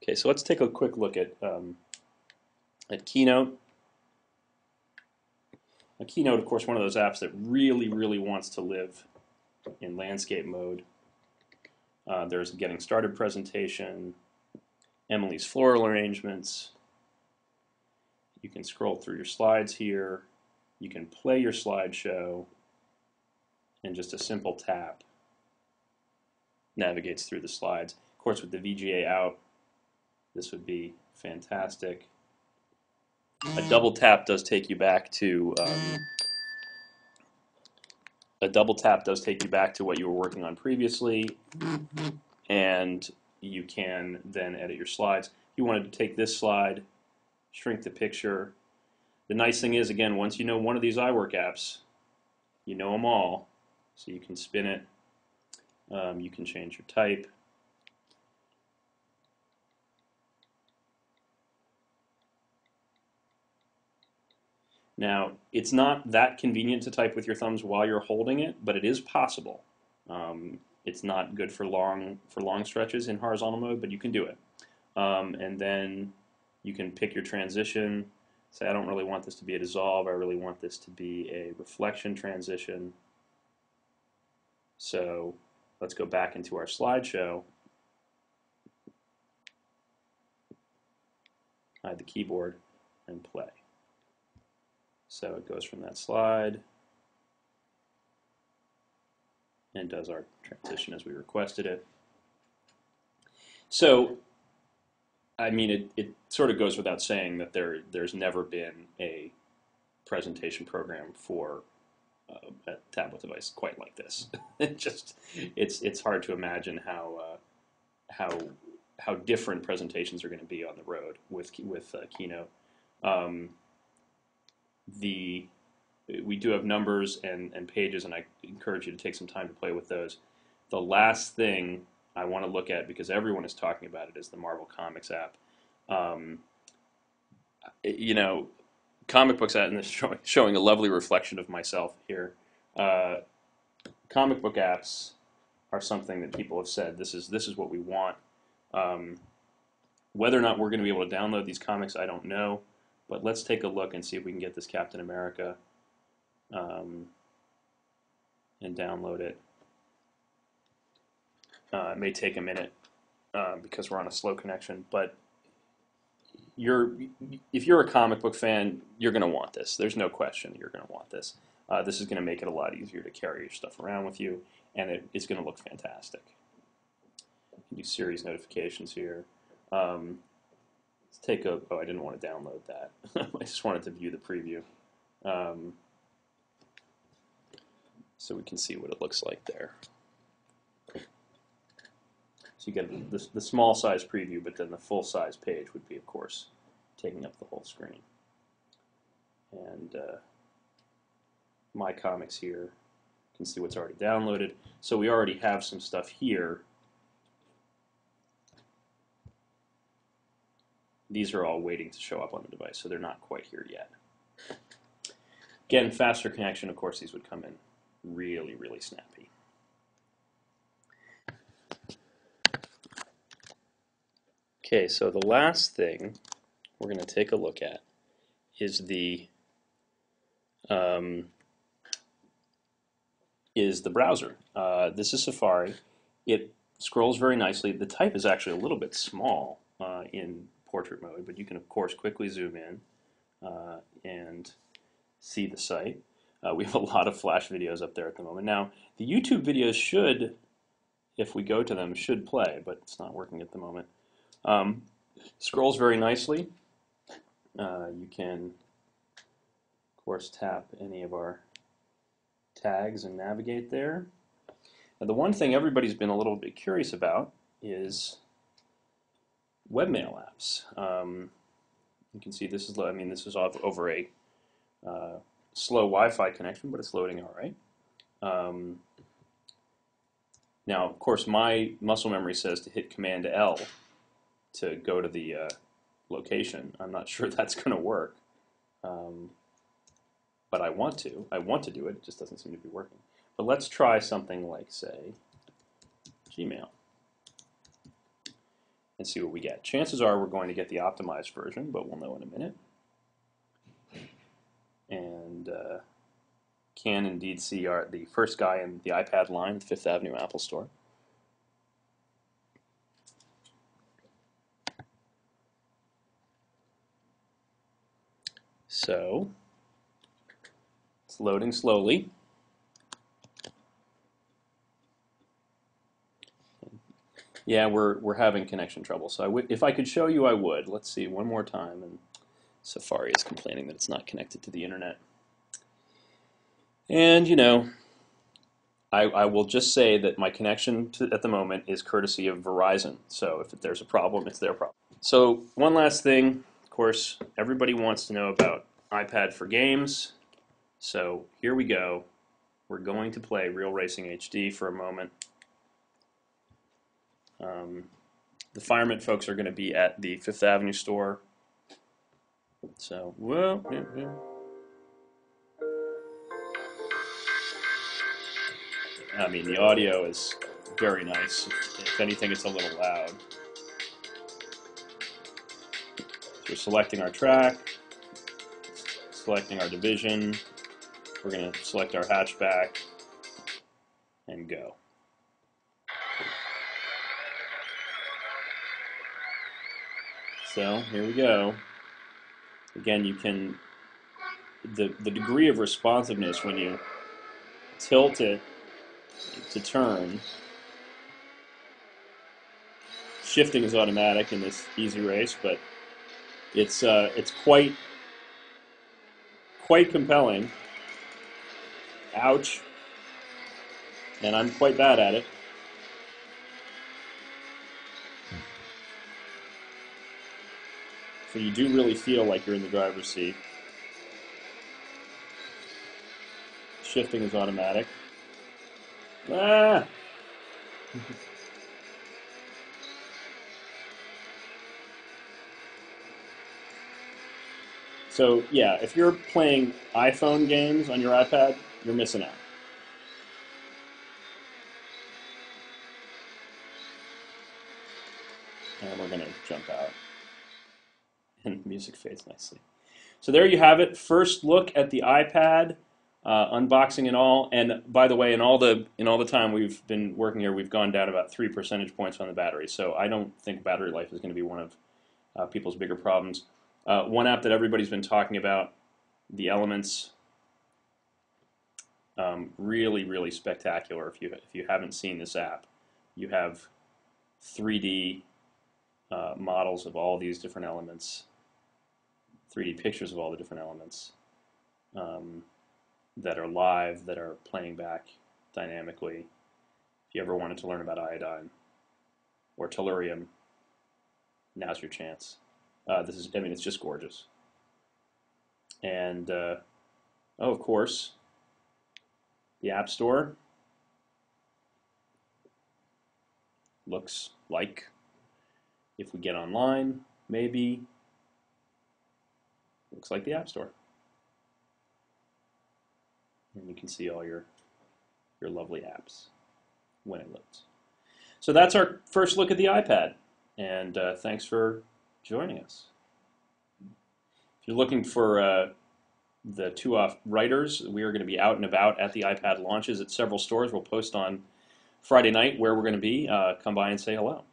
Okay, so let's take a quick look at Keynote. Keynote, of course, one of those apps that really, really wants to live in landscape mode. There's a getting started presentation, Emily's floral arrangements. You can scroll through your slides here. You can play your slideshow, and just a simple tap navigates through the slides. Of course, with the VGA out, this would be fantastic. A double tap does take you back to what you were working on previously, and you can then edit your slides. If you wanted to take this slide, shrink the picture. The nice thing is, again, once you know one of these iWork apps, you know them all, so you can spin it. You can change your type. Now, it's not that convenient to type with your thumbs while you're holding it, but it is possible. It's not good for long stretches in horizontal mode, but you can do it. And then you can pick your transition. Say, I don't really want this to be a dissolve. I really want this to be a reflection transition. So let's go back into our slideshow. Hide the keyboard and play. So it goes from that slide and does our transition as we requested it. So, I mean, it sort of goes without saying that there's never been a presentation program for a tablet device quite like this. It's hard to imagine how different presentations are going to be on the road with Keynote. We do have numbers and pages, and I encourage you to take some time to play with those. The last thing I want to look at, because everyone is talking about it, is the Marvel Comics app. You know, comic books app, and this is showing a lovely reflection of myself here. Comic book apps are something that people have said this is what we want. Whether or not we're going to be able to download these comics, I don't know. But let's take a look and see if we can get this Captain America and download it. It may take a minute because we're on a slow connection, but if you're a comic book fan, you're going to want this. There's no question you're going to want this. This is going to make it a lot easier to carry your stuff around with you, and it's going to look fantastic. You can do series notifications here. Let's take a, oh, I didn't want to download that. I just wanted to view the preview. So we can see what it looks like there. So you get the small size preview, but then the full size page would be, of course, taking up the whole screen. And my comics here, you can see what's already downloaded. So we already have some stuff here. These are all waiting to show up on the device, so they're not quite here yet. Again, faster connection, of course, these would come in really, really snappy. Okay, so the last thing we're going to take a look at is the browser. This is Safari. It scrolls very nicely. The type is actually a little bit small in portrait mode, but you can, of course, quickly zoom in and see the site. We have a lot of Flash videos up there at the moment. Now, the YouTube videos should, if we go to them, should play, but it's not working at the moment. Scrolls very nicely. You can, of course, tap any of our tags and navigate there. Now, the one thing everybody's been a little bit curious about is webmail apps. You can see this is, I mean, this is over a slow Wi-Fi connection, but it's loading all right. Now, of course, my muscle memory says to hit Command L to go to the location. I'm not sure that's going to work, but I want to. I want to do it. It just doesn't seem to be working. But let's try something like, say, Gmail. and see what we get. Chances are we're going to get the optimized version, but we'll know in a minute. And can indeed see the first guy in the iPad line at the Fifth Avenue Apple Store. So it's loading slowly. Yeah, we're having connection trouble. So if I could show you, I would. Let's see one more time. And Safari is complaining that it's not connected to the internet. And you know, I will just say that my connection at the moment is courtesy of Verizon. So if there's a problem, it's their problem. So one last thing, of course, everybody wants to know about iPad for games. So here we go. We're going to play Real Racing HD for a moment. The Fireman folks are going to be at the Fifth Avenue store. So, well, I mean, the audio is very nice. If anything, it's a little loud. So we're selecting our track, selecting our division. We're going to select our hatchback and go. So here we go. Again, you can, the degree of responsiveness when you tilt it to turn. Shifting is automatic in this easy race, but it's quite compelling. Ouch. And I'm quite bad at it. So you do really feel like you're in the driver's seat. Shifting is automatic. Ah! So yeah, if you're playing iPhone games on your iPad, you're missing out. And we're going to jump out. And the music fades nicely. So there you have it. First look at the iPad, unboxing and all. And by the way, in all the time we've been working here, we've gone down about 3 percentage points on the battery. So I don't think battery life is going to be one of people's bigger problems. One app that everybody's been talking about, the Elements, really, really spectacular. If you haven't seen this app, you have 3D models of all these different elements, 3D pictures of all the different elements that are live, that are playing back dynamically. If you ever wanted to learn about iodine or tellurium, now's your chance. It's just gorgeous. And of course, the App Store looks like, if we get online, maybe, looks like the App Store. And you can see all your lovely apps when it loads. So that's our first look at the iPad. And thanks for joining us. If you're looking for the two-off writers, we are going to be out and about at the iPad launches at several stores. We'll post on Friday night where we're going to be. Come by and say hello.